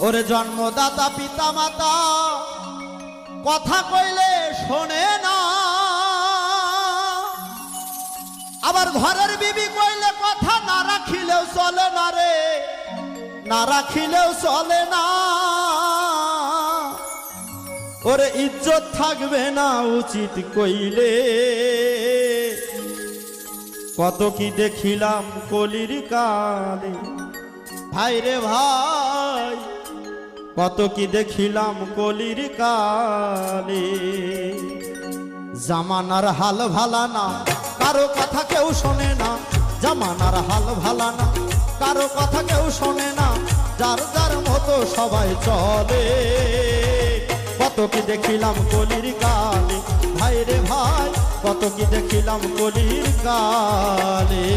ওরে জন্মদাতা পিতা মাতা কথা কইলে শোনে না, আবার ঘরের বিবি কইলে কথা না রাখিলেও চলে না রে, না রাখিলেও চলে না। ওরে ইজ্জত থাকবে না উচিত কইলে, কত কি দেখিলাম কলির কালে। ভাই রে ভাই কত কি দেখিলাম কলির কালে। জামানার হাল ভালা না, কারো কথা কেউ শোনে না। জামানার হাল ভালা না, কারো কথা কেউ শোনে না। যার যার মতো সবাই চলে, কত কি দেখিলাম কলির কালে। ভাই রে ভাই কত কি দেখিলাম কলির কালে।